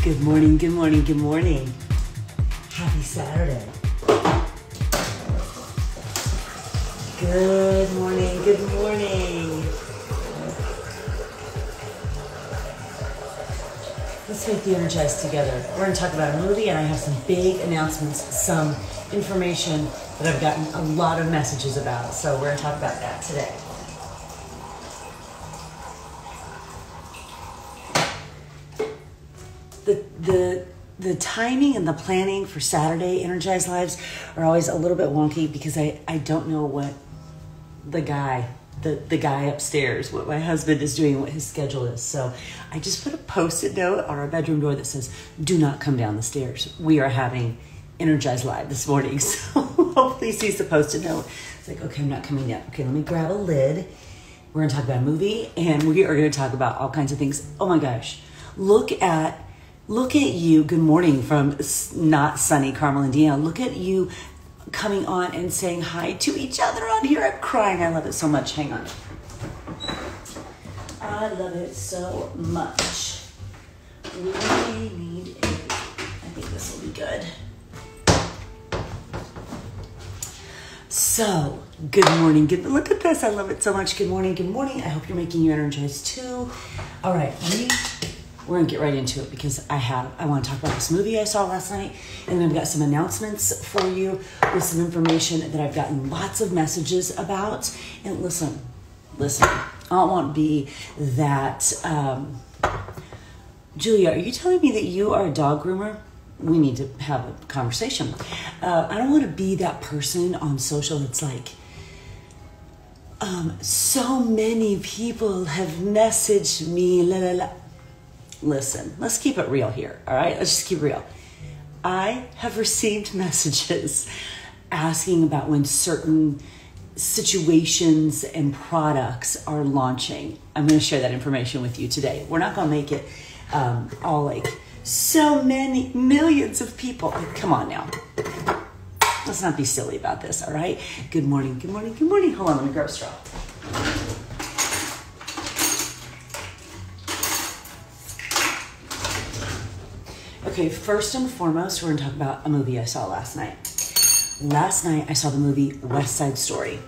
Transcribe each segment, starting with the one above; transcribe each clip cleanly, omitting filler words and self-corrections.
Good morning, good morning, good morning. Happy Saturday. Good morning, good morning. Let's make the Energize together. We're going to talk about a movie, and I have some big announcements, some information that I've gotten a lot of messages about. So we're going to talk about that today. The timing and the planning for Saturday Energize Lives are always a little bit wonky because I don't know what the guy upstairs, what my husband is doing, what his schedule is. So I just put a Post-it note on our bedroom door that says, do not come down the stairs. We are having Energize Live this morning. So hopefully he sees the Post-it note. It's like, okay, I'm not coming down. Okay, let me grab a lid. We're going to talk about a movie, and we are going to talk about all kinds of things. Oh my gosh. Look at you. Good morning from not sunny Carmel, Indiana. Look at you coming on and saying hi to each other on here. I'm crying. I love it so much. Hang on. I love it so much. We need I think this will be good. So, good morning. Look at this. I love it so much. Good morning. Good morning. I hope you're making your Energize too. All right. We're going to get right into it because I want to talk about this movie I saw last night, and then I've got some announcements for you with some information that I've gotten lots of messages about. And listen, I don't want to be that, Julia, are you telling me that you are a dog groomer? We need to have a conversation. I don't want to be that person on social that's like, so many people have messaged me, la la la. Listen, let's keep it real here, all right? Let's just keep it real. I have received messages asking about when certain situations and products are launching. I'm going to share that information with you today. We're not going to make it all like so many millions of people. Come on now. Let's not be silly about this, all right? Good morning, good morning, good morning. Hold on, let me grab a straw. Okay, first and foremost, we're going to talk about a movie I saw last night. Last night, I saw the movie West Side Story.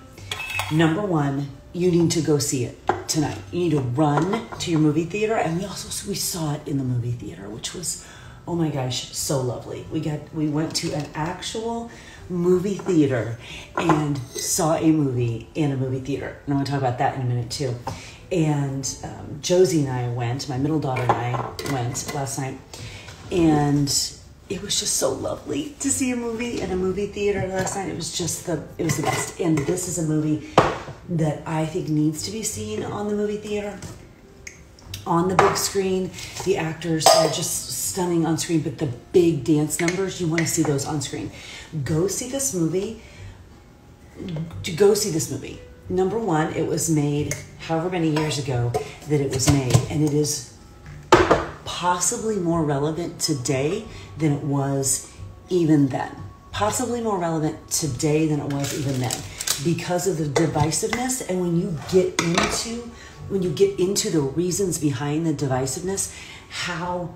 Number one, you need to go see it tonight. You need to run to your movie theater, and we saw it in the movie theater, which was, oh my gosh, so lovely. We went to an actual movie theater and saw a movie in a movie theater, and I'm going to talk about that in a minute too. And Josie and I went, my middle daughter and I went last night. And it was just so lovely to see a movie in a movie theater last night. It was the best. And this is a movie that I think needs to be seen on the movie theater, on the big screen. The actors are just stunning on screen, but the big dance numbers, you want to see those on screen. Go see this movie. Number one, it was made however many years ago that it was made, and it is possibly more relevant today than it was even then. Possibly more relevant today than it was even then because of the divisiveness. And when you get into the reasons behind the divisiveness, how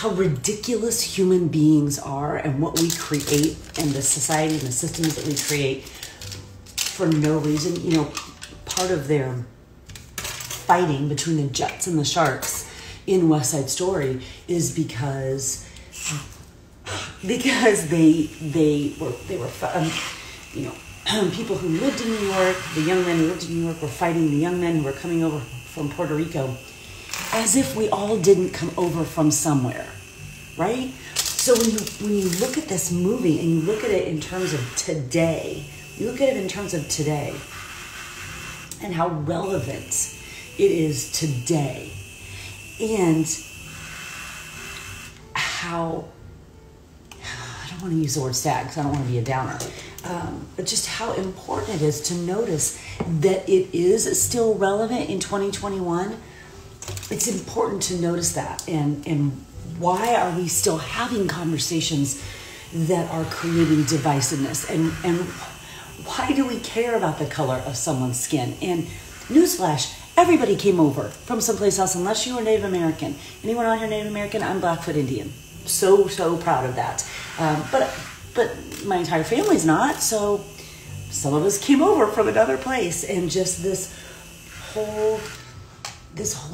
ridiculous human beings are and what we create and the society and the systems that we create for no reason. You know, part of their fighting between the Jets and the Sharks in West Side Story is because they were people who lived in New York, the young men who lived in New York were fighting the young men who were coming over from Puerto Rico, as if we all didn't come over from somewhere, right? So when you look at this movie and you look at it in terms of today, and how relevant it is today, and how, I don't want to use the word sad because I don't want to be a downer, but just how important it is to notice that it is still relevant in 2021. It's important to notice that. And why are we still having conversations that are creating divisiveness? And why do we care about the color of someone's skin? And newsflash, Everybody came over from someplace else, unless you were Native American. Anyone on here Native American? I'm Blackfoot Indian. So proud of that. But my entire family's not, so some of us came over from another place, and just this whole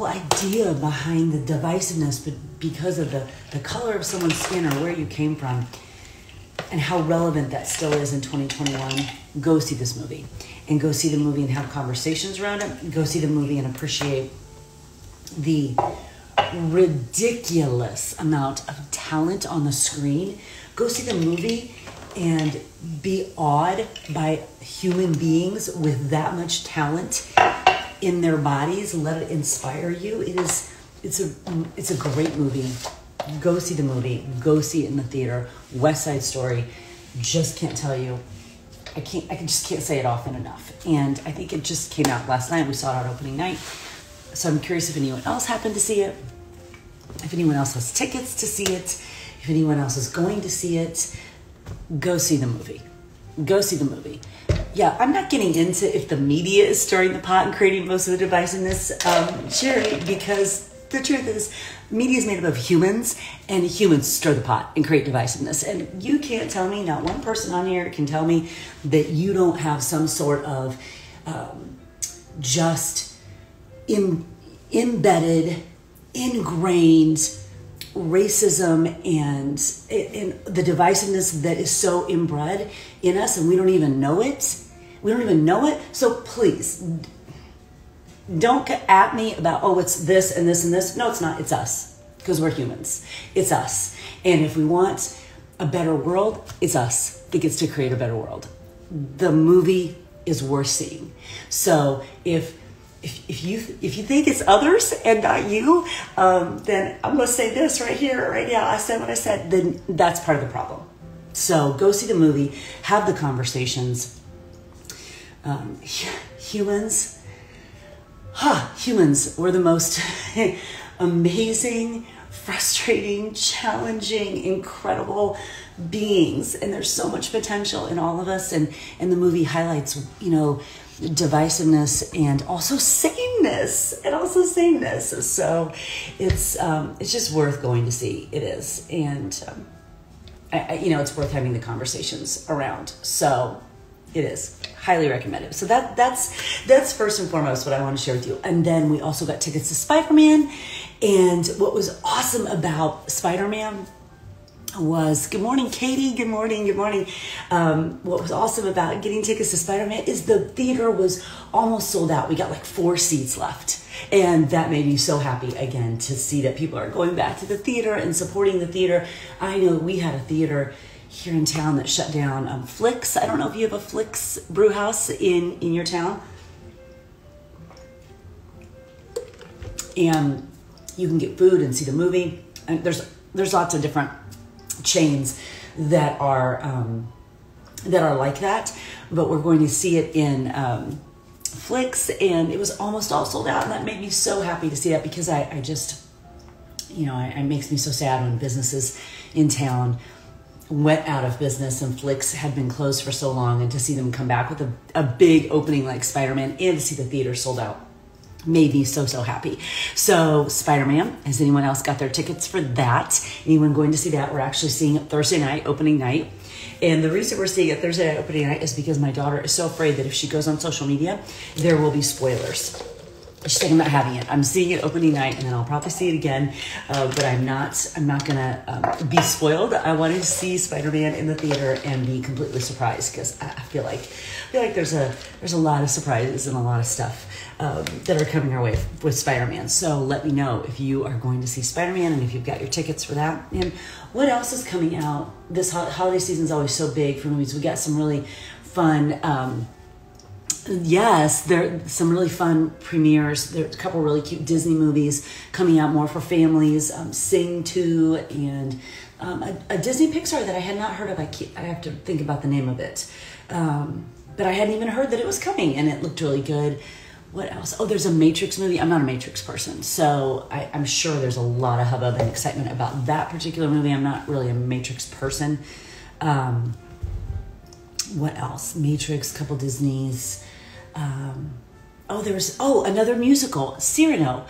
idea behind the divisiveness, but because of the color of someone's skin or where you came from, and how relevant that still is in 2021, go see this movie. And go see the movie and have conversations around it. Go see the movie and appreciate the ridiculous amount of talent on the screen. Go see the movie and be awed by human beings with that much talent in their bodies. Let it inspire you. It's a great movie. Go see the movie. Go see it in the theater. West Side Story. Just can't tell you. I just can't say it often enough. And I think it just came out last night. We saw it on opening night. So I'm curious if anyone else happened to see it. If anyone else has tickets to see it. If anyone else is going to see it. Go see the movie. Go see the movie. Yeah, I'm not getting into if the media is stirring the pot and creating most of the divisiveness, Sherry, because the truth is, media is made up of humans, and humans stir the pot and create divisiveness. And you can't tell me, not one person on here can tell me that you don't have some sort of just embedded, ingrained racism and the divisiveness that is so inbred in us, and we don't even know it. We don't even know it. So please, don't get at me about, oh, it's this and this and this. No, it's not. It's us, because we're humans. It's us. And if we want a better world, it's us that gets to create a better world. The movie is worth seeing. So if you think it's others and not you, then I'm going to say this right here, right now. I said what I said. Then that's part of the problem. So go see the movie. Have the conversations. Humans were the most amazing, frustrating, challenging, incredible beings. And there's so much potential in all of us. And the movie highlights, divisiveness and also sameness. So it's just worth going to see. It is. And, it's worth having the conversations around. So it is highly recommended. So that's first and foremost what I want to share with you. And then we also got tickets to Spiderman. And what was awesome about Spiderman was, good morning, Katie. Good morning. What was awesome about getting tickets to Spiderman is the theater was almost sold out. We got like 4 seats left. And that made me so happy again to see that people are going back to the theater and supporting the theater. I know we had a theater here in town that shut down. Flicks. I don't know if you have a Flicks brew house in your town. And you can get food and see the movie. And there's lots of different chains that are like that, but we're going to see it in Flicks, and it was almost all sold out, and that made me so happy to see that, because I just, it makes me so sad when businesses in town went out of business and Flicks had been closed for so long, and to see them come back with a big opening like Spider-Man and to see the theater sold out made me so happy. So Spider-Man, has anyone else got their tickets for that? Anyone going to see that? We're actually seeing it Thursday night, opening night. And the reason we're seeing it Thursday night, opening night, is because my daughter is so afraid that if she goes on social media, there will be spoilers. She's like, I'm not having it. I'm seeing it opening night, and then I'll probably see it again. But I'm not gonna be spoiled. I wanted to see Spider-Man in the theater and be completely surprised, because I feel like there's a lot of surprises and a lot of stuff that are coming our way with Spider-Man. So let me know if you are going to see Spider-Man and if you've got your tickets for that. And what else is coming out? This holiday season is always so big for movies. We got some really fun. Yes, there are some really fun premieres. There's a couple really cute Disney movies coming out, more for families. Sing 2 and a Disney Pixar that I had not heard of. I have to think about the name of it. But I hadn't even heard that it was coming, and it looked really good. What else? Oh, there's a Matrix movie. I'm not a Matrix person, so I'm sure there's a lot of hubbub and excitement about that particular movie. I'm not really a Matrix person. What else? Matrix, couple Disneys. another musical, Cyrano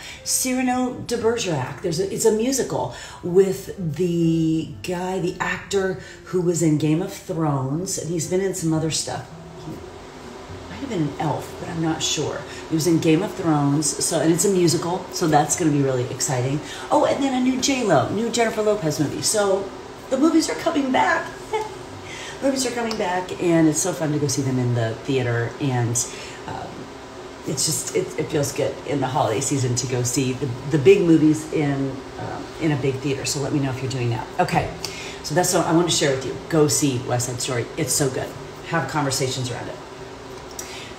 de Bergerac. It's a musical with the actor who was in Game of Thrones, and he's been in some other stuff. He might have been an elf, but I'm not sure. He was in Game of Thrones, and it's a musical, so that's going to be really exciting. Oh, and then a new new Jennifer Lopez movie. So the movies are coming back. Movies are coming back, and it's so fun to go see them in the theater, and it's just it feels good in the holiday season to go see the big movies in a big theater. So let me know if you're doing that. Okay, so that's what I want to share with you. Go see West Side Story. It's so good. Have conversations around it.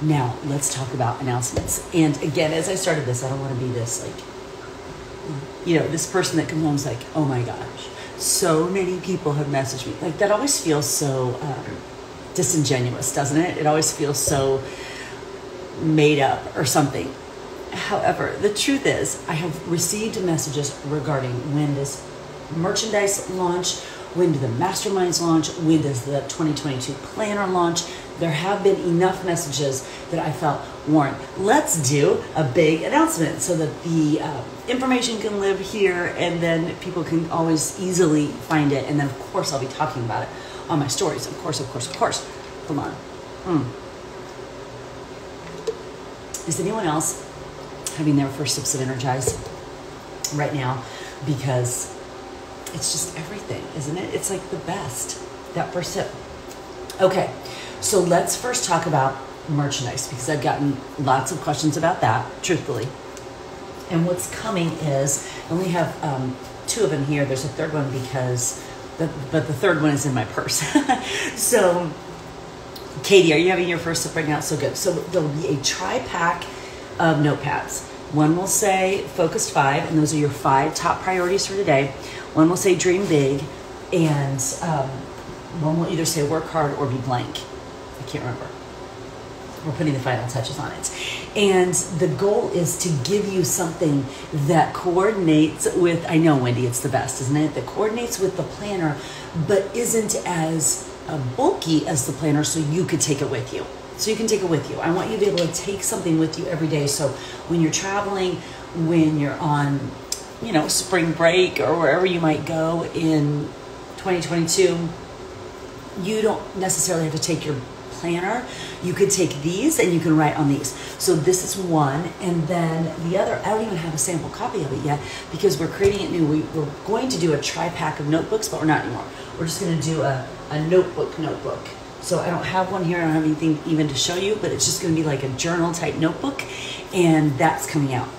Now let's talk about announcements. And again, as I started this, I don't want to be this this person that comes home and is like, oh my gosh, so many people have messaged me. Like, that always feels so disingenuous, doesn't it? It always feels so made up or something. However, the truth is, I have received messages regarding when does merchandise launch, when do the Masterminds launch, when does the 2022 planner launch. There have been enough messages that I felt, Warren, let's do a big announcement so that the information can live here, and then people can always easily find it. And then, of course, I'll be talking about it on my stories. Of course. Come on. Is anyone else having their first sips of Energize right now? Because it's just everything, isn't it? It's like the best, that first sip. Okay, so let's first talk about merchandise, because I've gotten lots of questions about that, truthfully. And what's coming is, I only have 2 of them here. There's a third one but the third one is in my purse. So, Katie, are you having your first sip right now? So good. So there'll be a tri-pack of notepads. One will say Focused 5, and those are your 5 top priorities for today. One will say Dream Big, and one will either say Work Hard or Be Blank. I can't remember. We're putting the final touches on it. And the goal is to give you something that coordinates with, I know, Wendy, it's the best, isn't it? That coordinates with the planner, but isn't as bulky as the planner, so you could take it with you. I want you to be able to take something with you every day. So when you're traveling, when you're on, spring break or wherever you might go in 2022, you don't necessarily have to take your planner. You could take these and you can write on these. So this is one, and then the other, I don't even have a sample copy of it yet because we're creating it new. We're going to do a tri-pack of notebooks, but we're not anymore. We're just going to do a notebook. So I don't have one here. I don't have anything even to show you, but it's just going to be like a journal type notebook, and that's coming out.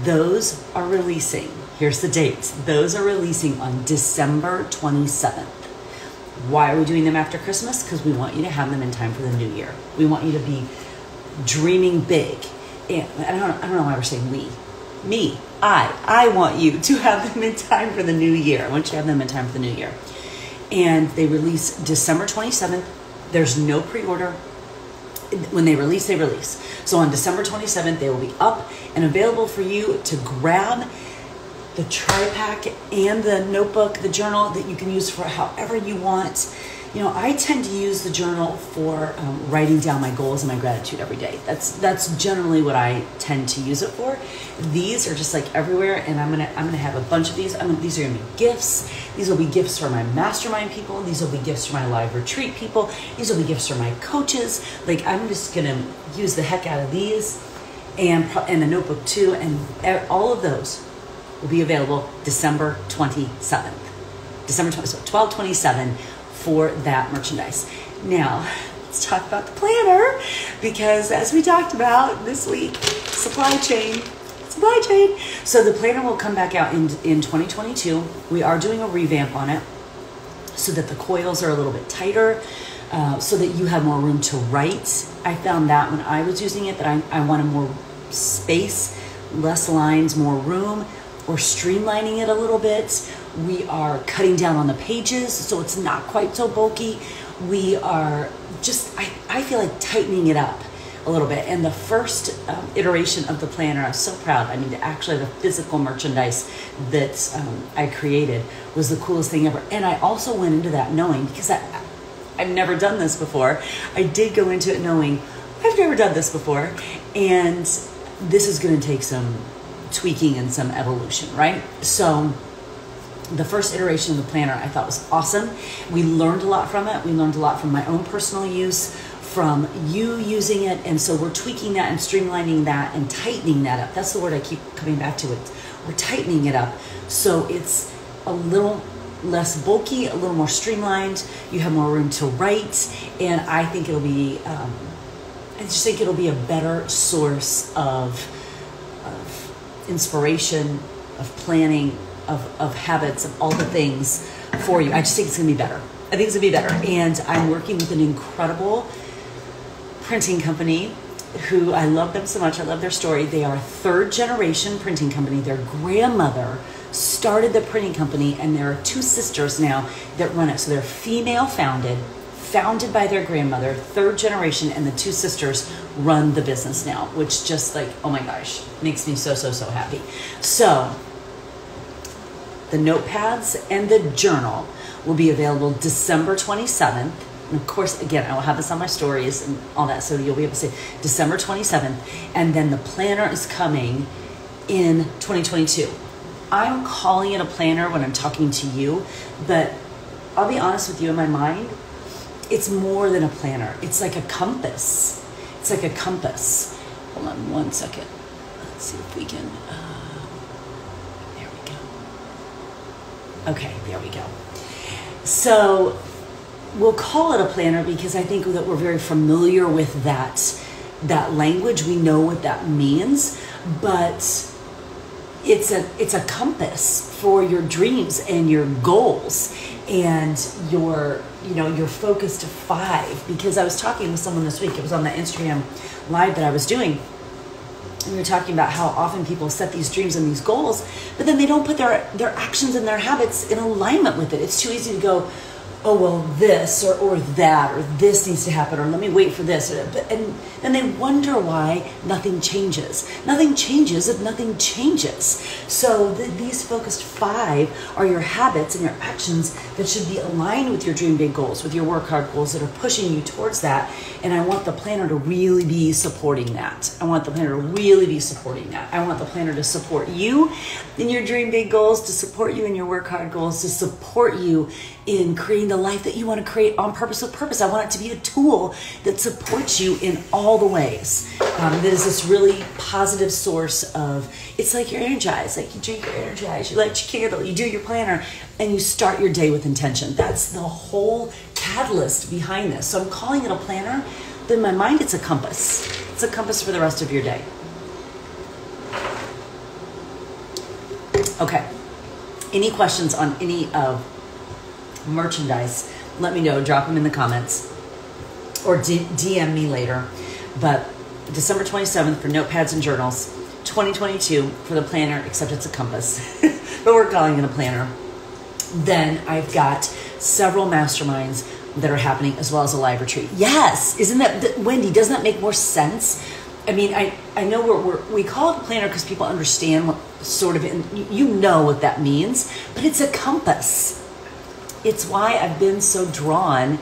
Those are releasing. Here's the dates. Those are releasing on December 27th. Why are we doing them after Christmas? Because we want you to have them in time for the new year. We want you to be dreaming big. And I don't know why we're saying we. Me. I want you to have them in time for the new year. I want you to have them in time for the new year. And they release December 27th. There's no pre-order. When they release, they release. So on December 27th, they will be up and available for you to grab the tri-pack and the notebook, the journal that you can use for however you want. I tend to use the journal for writing down my goals and my gratitude every day. That's generally what I tend to use it for. These are just like everywhere, and I'm gonna have a bunch of these. These are gonna be gifts. These will be gifts for my mastermind people. These will be gifts for my live retreat people. These will be gifts for my coaches. Like, I'm just gonna use the heck out of these, and the notebook too, and all of those will be available December 27th. December 20th, so 12/27 for that merchandise. Now, let's talk about the planner, because as we talked about this week, supply chain. So the planner will come back out in 2022. We are doing a revamp on it so that the coils are a little bit tighter, so that you have more room to write. I found that when I was using it, that I wanted more space, less lines, more room. We're streamlining it a little bit. We are cutting down on the pages so it's not quite so bulky. We are just, I feel like tightening it up a little bit. And the first iteration of the planner, I was so proud. To actually have the physical merchandise that I created was the coolest thing ever. And I also went into that knowing, because I've never done this before, I did go into it knowing I've never done this before. And this is going to take some tweaking and some evolution, right? So the first iteration of the planner I thought was awesome. We learned a lot from it. We learned a lot from my own personal use, from you using it. And so we're tweaking that and streamlining that and tightening that up. That's the word I keep coming back to. We're tightening it up so it's a little less bulky, a little more streamlined. You have more room to write. And I think it'll be, I just think it'll be a better source of inspiration, of planning, of habits, of all the things for you. I just think it's gonna be better. I think it's gonna be better. And I'm working with an incredible printing company who, I love them so much. I love their story. They are a third generation printing company. Their grandmother started the printing company, and there are two sisters now that run it. So they're female founded by their grandmother, third generation, and the two sisters run the business now, which just like, oh my gosh, makes me so happy. So the notepads and the journal will be available December 27th. And of course, again, I will have this on my stories and all that, so you'll be able to see December 27th. And then the planner is coming in 2022. I'm calling it a planner when I'm talking to you, but I'll be honest with you, in my mind, it's more than a planner. It's like a compass. It's like a compass. Hold on one second. Let's see if we can, there we go. Okay, there we go. So we'll call it a planner because I think that we're very familiar with that language. We know what that means, but it's a compass for your dreams and your goals and your focus to 5. Because I was talking with someone this week, it was on the Instagram live that I was doing, and we were talking about how often people set these dreams and these goals, but then they don't put their actions and their habits in alignment with it. It's too easy to go, oh, well, this or that, or this needs to happen, or let me wait for this. And then they wonder why nothing changes. Nothing changes if nothing changes. So these focused 5 are your habits and your actions that should be aligned with your dream big goals, with your work hard goals that are pushing you towards that. And I want the planner to really be supporting that. I want the planner to really be supporting that. I want the planner to support you in your dream big goals, to support you in your work hard goals, to support you in creating the life that you want to create on purpose with purpose. I want it to be a tool that supports you in all the ways. That is this really positive source of, it's like your Energize, like you drink your Energize, you light your candle, you do your planner, and you start your day with intention. That's the whole catalyst behind this. So I'm calling it a planner, but in my mind it's a compass. It's a compass for the rest of your day. Okay, any questions on any of merchandise, let me know, drop them in the comments or DM me later. But December 27th for notepads and journals, 2022 for the planner, except it's a compass, but we're calling it a planner. Then I've got several masterminds that are happening, as well as a live retreat. Yes, isn't that, Wendy, doesn't that make more sense? I mean, I know we call it a planner because people understand what sort of, you know what that means, but it's a compass. It's why I've been so drawn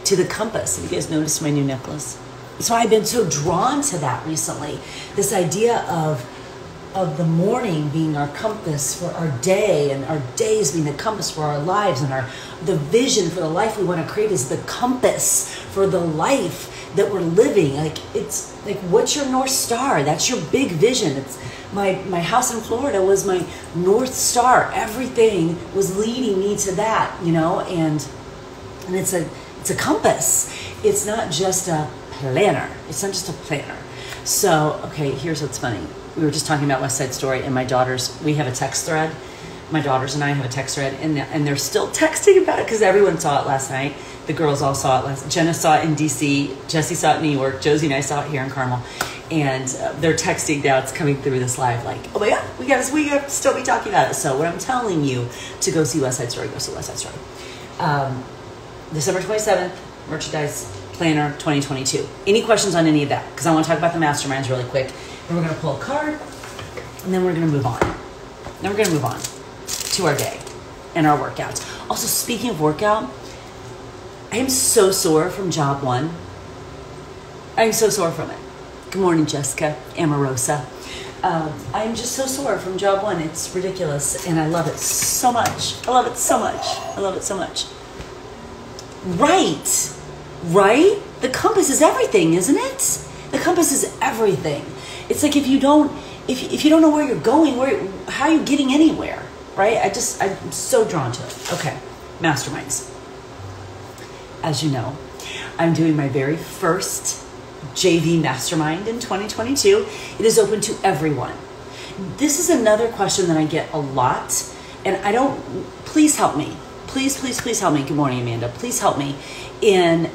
to the compass. Have you guys noticed my new necklace? It's why I've been so drawn to that recently. This idea of the morning being our compass for our day, and our days being the compass for our lives, and the vision for the life we want to create is the compass for the life that we're living. Like, it's like, what's your North Star? That's your big vision. It's my house in Florida was my North Star. Everything was leading me to that, and it's a compass. It's not just a planner. It's not just a planner. So, okay, here's what's funny. We were just talking about West Side Story, and we have a text thread. My daughters and I have a text thread, and they're still texting about it because everyone saw it last night. The girls all saw it Jenna saw it in DC, Jessie saw it in New York, Josie and I saw it here in Carmel. And they're texting now, it's coming through this live, like, oh my God, we got to still be talking about it. So what I'm telling you to go see West Side Story, go see West Side Story. December 27th, merchandise planner 2022. Any questions on any of that? Because I want to talk about the masterminds really quick. And we're going to pull a card, and then we're going to move on. Then we're going to move on to our day and our workouts. Also, speaking of workout, I am so sore from job 1. I'm so sore from it. Good morning, Jessica Amorosa. I'm just so sore from job one. It's ridiculous, and I love it so much. I love it so much. I love it so much. Right? The compass is everything, isn't it? The compass is everything. It's like if you don't know where you're going, how are you getting anywhere? Right? I'm so drawn to it. Okay, Masterminds. As you know, I'm doing my very first JV Mastermind in 2022. It is open to everyone. This is another question that I get a lot, and please help me. Please help me. Good morning, Amanda. Please help me in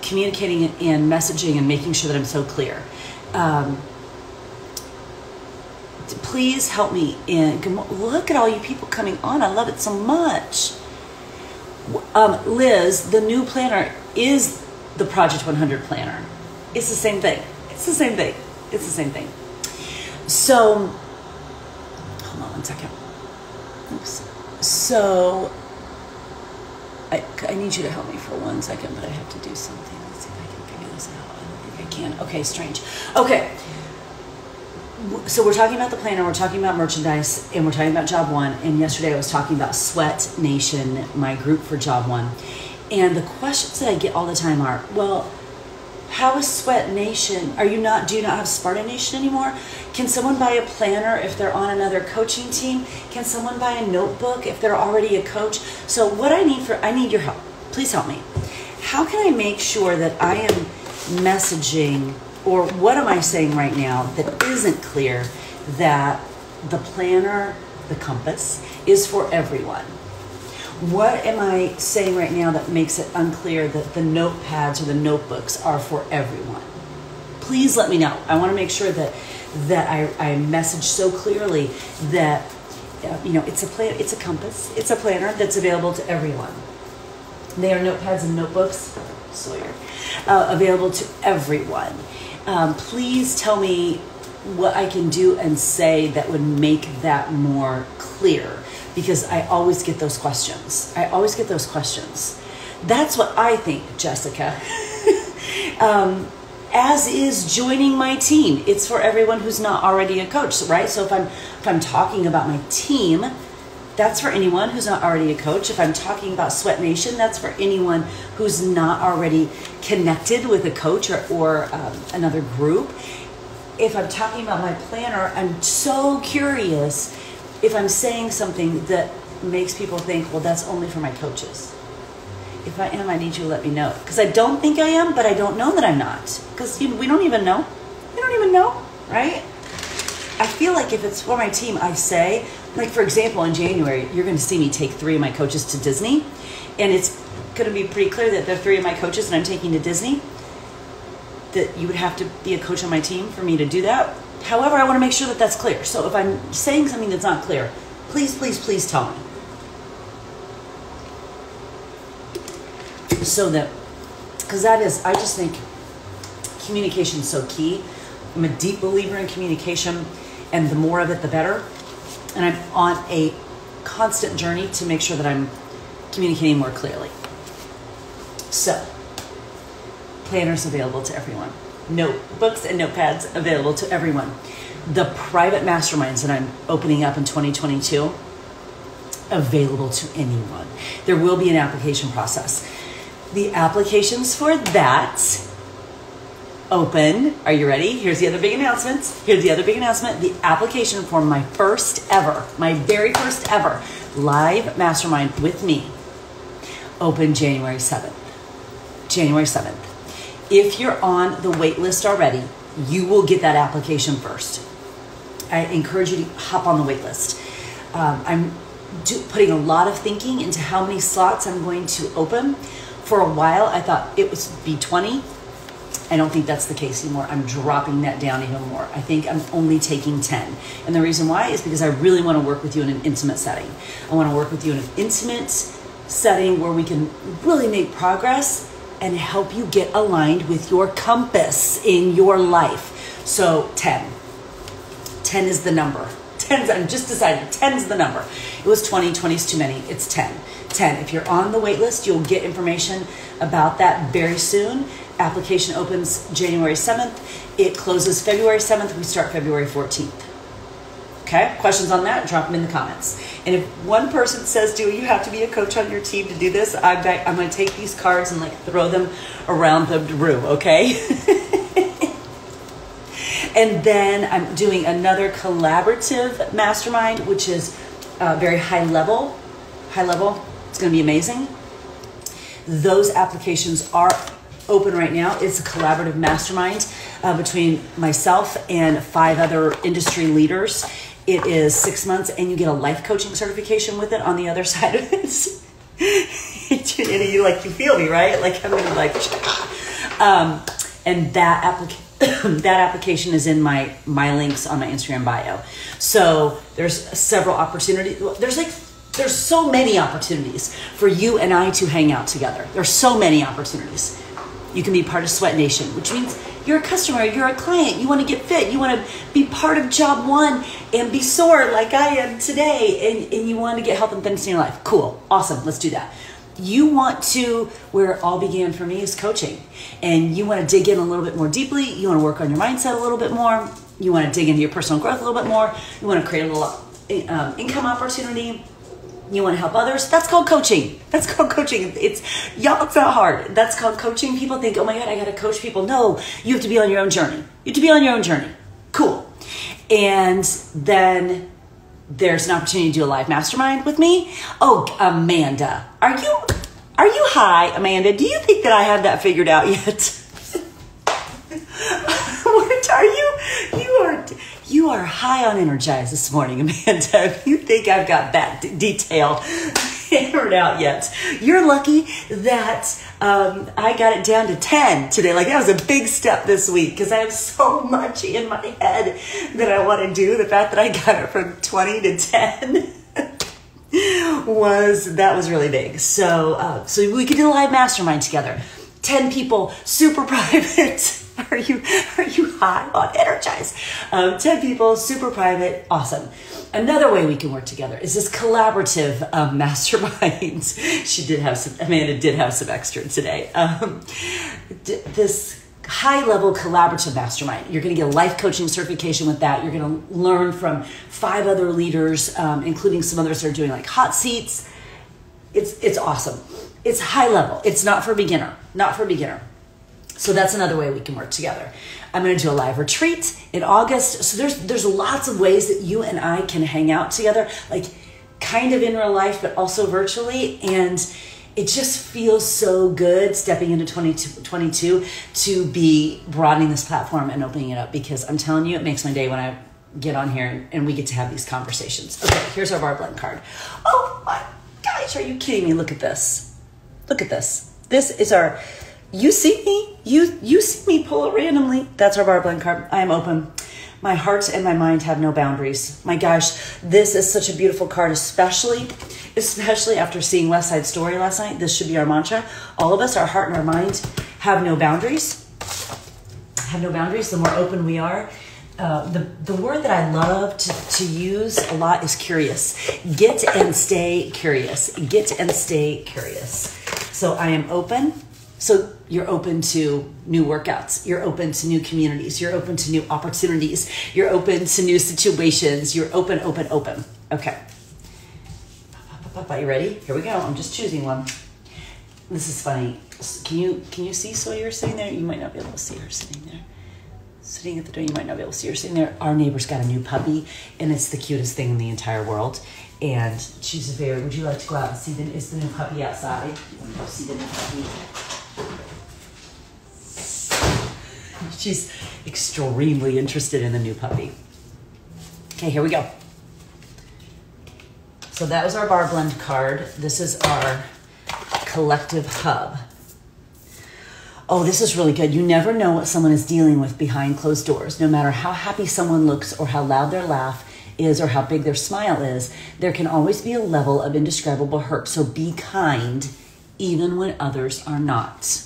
communicating and messaging and making sure that I'm so clear. Please help me look at all you people coming on. I love it so much. Liz, the new planner is the Project 100 planner. It's the same thing. So, hold on one second. Oops. So, I need you to help me for 1 second, but I have to do something. Let's see if I can figure this out. I don't think I can. Okay, strange. Okay. So we're talking about the planner, we're talking about merchandise, and we're talking about job one. And yesterday I was talking about Sweat Nation, my group for job one. And the questions that I get all the time are, well, how is Sweat Nation? Do you not have SPARTA Nation anymore? Can someone buy a planner if they're on another coaching team? Can someone buy a notebook if they're already a coach? So what I need your help. Please help me. How can I make sure that I am messaging, or what am I saying right now that isn't clear, that the planner, the compass, is for everyone? What am I saying right now that makes it unclear that the notepads or the notebooks are for everyone? Please let me know. I want to make sure that I message so clearly that it's a compass, it's a planner that's available to everyone. They are notepads and notebooks, available to everyone. Please tell me what I can do and say that would make that more clear, because I always get those questions. That's what I think, Jessica. As is joining my team. It's for everyone who's not already a coach, right? So if I'm talking about my team, that's for anyone who's not already a coach. If I'm talking about Sweat Nation, that's for anyone who's not already connected with a coach or another group. If I'm talking about my planner, I'm so curious if I'm saying something that makes people think, well, that's only for my coaches. If I am, I need you to let me know. Because I don't think I am, but I don't know that I'm not. Because we don't even know. Right? I feel like if it's for my team, I say, like for example, in January, you're going to see me take 3 of my coaches to Disney. And it's going to be pretty clear that they're 3 of my coaches that I'm taking to Disney. That you would have to be a coach on my team for me to do that. However, I want to make sure that that's clear. So if I'm saying something that's not clear, please tell me. So that, because I just think communication is so key. I'm a deep believer in communication, and the more of it, the better. And I'm on a constant journey to make sure that I'm communicating more clearly. So, planners available to everyone. Notebooks and notepads available to everyone. The private masterminds that I'm opening up in 2022, available to anyone. There will be an application process. The applications for that open. Are you ready? Here's the other big announcement. The application for my very first ever live mastermind with me, open January 7th. If you're on the wait list already, you will get that application first. I encourage you to hop on the wait list. I'm putting a lot of thinking into how many slots I'm going to open. For a while, I thought it would be 20. I don't think that's the case anymore. I'm dropping that down even more. I think I'm only taking 10. And the reason why is because I really want to work with you in an intimate setting. I want to work with you in an intimate setting where we can really make progress and help you get aligned with your compass in your life. So 10. 10 is the number. I'm just decided 10 is the number. It was 20, 20 is too many. It's 10. 10. If you're on the wait list, you'll get information about that very soon. Application opens January 7th. It closes February 7th. We start February 14th. Okay, questions on that? Drop them in the comments. And if one person says, do you have to be a coach on your team to do this? I'm going to take these cards and like throw them around the room, okay? And then I'm doing another collaborative mastermind, which is very high level. High level. It's going to be amazing. Those applications are open right now. It's a collaborative mastermind between myself and 5 other industry leaders. It is 6 months, and you get a life coaching certification with it on the other side of it. And you feel me, right? Like I'm gonna and that application is in my links on my Instagram bio. So there's several opportunities. There's so many opportunities for you and I to hang out together. There's so many opportunities. You can be part of Sweat Nation, which means you're a customer, you're a client, you want to get fit, you want to be part of job 1 and be sore like I am today, and you want to get health and fitness in your life. Cool, awesome, let's do that. You want to, where it all began for me is coaching, and you want to dig in a little bit more deeply, you want to work on your mindset a little bit more, you want to dig into your personal growth a little bit more, you want to create a little income opportunity, you want to help others. That's called coaching. That's called coaching. It's not hard. That's called coaching. People think, oh my God, I got to coach people. No, you have to be on your own journey. You have to be on your own journey. Cool. And then there's an opportunity to do a live mastermind with me. Oh, Amanda, are you high, Amanda? Do you think that I have that figured out yet? What are you? You are high on Energize this morning, Amanda. You think I've got that detail figured out yet? You're lucky that I got it down to 10 today. Like, that was a big step this week because I have so much in my head that I want to do. The fact that I got it from 20 to 10 was really big. So we could do a live mastermind together. 10 people, super private. Are you high on Energize? 10 people, super private, awesome. Another way we can work together is this collaborative mastermind. Amanda did have some extra today. This high-level collaborative mastermind. You're going to get a life coaching certification with that. You're going to learn from 5 other leaders, including some others that are doing like hot seats. It's awesome. It's high level. It's not for beginner. Not for beginner. So that's another way we can work together. I'm going to do a live retreat in August. So there's lots of ways that you and I can hang out together, like kind of in real life, but also virtually. And it just feels so good stepping into 2022 to be broadening this platform and opening it up, because I'm telling you, it makes my day when I get on here and we get to have these conversations. Okay, here's our bar blend card. Oh my gosh, are you kidding me? Look at this. Look at this. This is our... You see me, you see me pull it randomly. That's our bar blend card. I am open. My heart and my mind have no boundaries. My gosh, this is such a beautiful card, especially after seeing West Side Story last night. This should be our mantra. All of us, our heart and our mind have no boundaries. Have no boundaries. The more open we are. The word that I love to use a lot is curious. Get and stay curious. Get and stay curious. So I am open. So you're open to new workouts. You're open to new communities. You're open to new opportunities. You're open to new situations. You're open. Okay. Are you ready? Here we go. I'm just choosing one. This is funny. Can you see Sawyer sitting there? You might not be able to see her sitting there. Sitting at the door, you might not be able to see her sitting there. Our neighbor's got a new puppy, and it's the cutest thing in the entire world. And she's very, would you like to go out and see is the new puppy outside? You want to go see the new puppy? She's extremely interested in the new puppy. Okay, here we go. So that was our bar blend card. This is our collective hub. Oh, this is really good. You never know what someone is dealing with behind closed doors. No matter how happy someone looks or how loud their laugh is or how big their smile is, there can always be a level of indescribable hurt. So be kind even when others are not.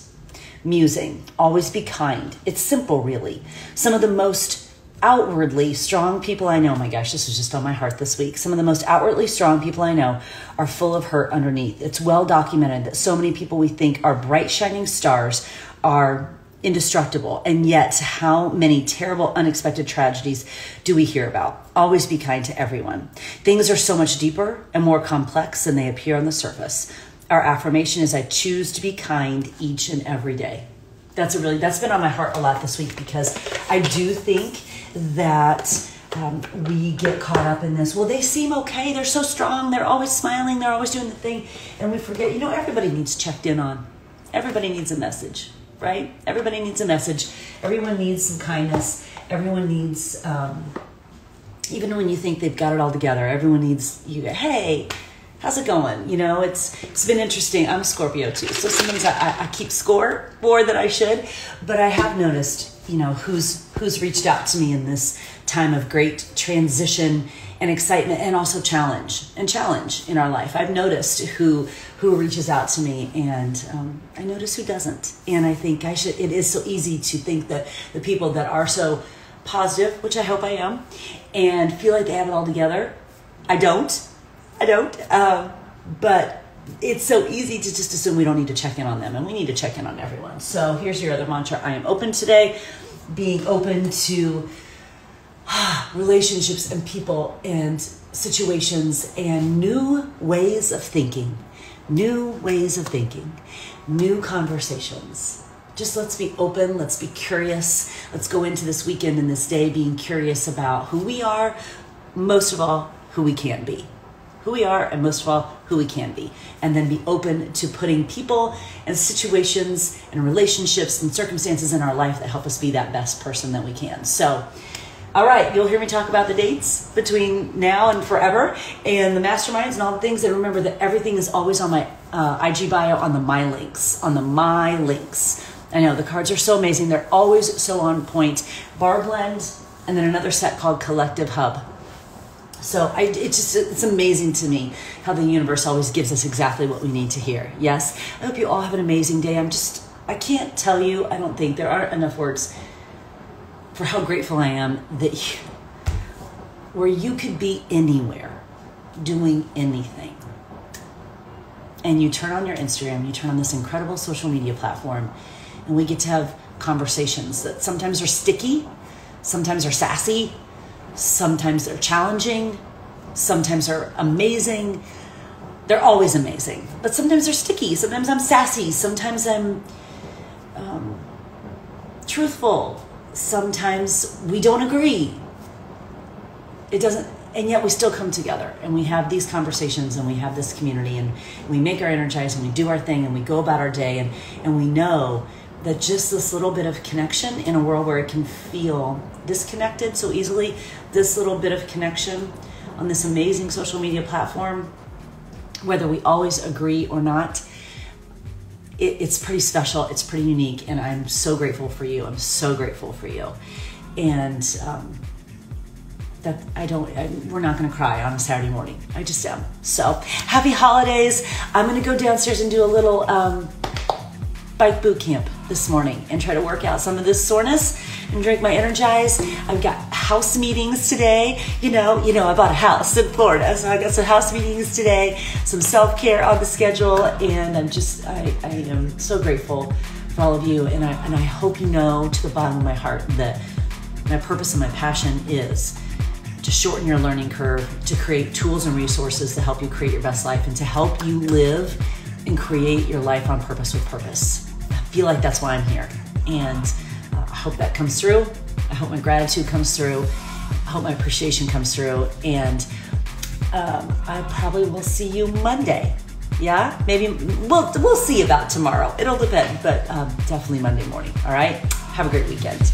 Musing, always be kind. It's simple, really. Some of the most outwardly strong people I know, oh my gosh, this was just on my heart this week. Some of the most outwardly strong people I know are full of hurt underneath. It's well documented that so many people we think are bright, shining stars are indestructible. And yet, how many terrible, unexpected tragedies do we hear about? Always be kind to everyone. Things are so much deeper and more complex than they appear on the surface. Our affirmation is, I choose to be kind each and every day. That's been on my heart a lot this week, because I do think that we get caught up in this. Well, they seem okay. They're so strong. They're always smiling. They're always doing the thing. And we forget, everybody needs checked in on. Everybody needs a message, right? Everybody needs a message. Everyone needs some kindness. Everyone needs, even when you think they've got it all together, everyone needs you to, hey, how's it going? It's been interesting. I'm a Scorpio too, so sometimes I keep score more than I should, but I have noticed, who's reached out to me in this time of great transition and excitement, and also challenge in our life. I've noticed who reaches out to me, and I notice who doesn't. And I think it is so easy to think that the people that are so positive, which I hope I am, and feel like they have it all together, I don't. But it's so easy to just assume we don't need to check in on them, and we need to check in on everyone. So here's your other mantra. I am open today, being open to relationships and people and situations and new ways of thinking, new conversations. Just let's be open. Let's be curious. Let's go into this weekend and this day being curious about who we are, most of all, who we can be. Who we are, and most of all, who we can be. And then be open to putting people and situations and relationships and circumstances in our life that help us be that best person that we can. So, all right, you'll hear me talk about the dates between now and forever, and the masterminds and all the things. And remember that everything is always on my IG bio on the My Links, I know the cards are so amazing. They're always so on point. Bar Blend, and then another set called Collective Hub. So it's amazing to me how the universe always gives us exactly what we need to hear. Yes, I hope you all have an amazing day. I can't tell you, I don't think there aren't enough words for how grateful I am that where you could be anywhere, doing anything. And you turn on your Instagram, you turn on this incredible social media platform, and we get to have conversations that sometimes are sticky, sometimes are sassy, sometimes they're challenging, sometimes they're amazing. They're always amazing, but sometimes they're sticky. Sometimes I'm sassy. Sometimes I'm truthful. Sometimes we don't agree. And yet we still come together, and we have these conversations, and we have this community, and we make our Energize, and we do our thing, and we go about our day, and we know that just this little bit of connection in a world where it can feel disconnected so easily, this little bit of connection on this amazing social media platform, whether we always agree or not, it's pretty special, it's pretty unique, and I'm so grateful for you. I'm so grateful for you. And we're not gonna cry on a Saturday morning. I just am. So happy holidays. I'm gonna go downstairs and do a little bike boot camp this morning and try to work out some of this soreness and drink my Energize. I've got house meetings today. I bought a house in Florida, so I got some house meetings today, some self-care on the schedule, and I am so grateful for all of you, and I hope you know to the bottom of my heart that my purpose and my passion is to shorten your learning curve, to create tools and resources to help you create your best life, and to help you live and create your life on purpose with purpose. I feel like that's why I'm here, and I hope that comes through. I hope my gratitude comes through. I hope my appreciation comes through, and I probably will see you Monday. Yeah, maybe we'll see about tomorrow. It'll depend, but definitely Monday morning. All right, have a great weekend.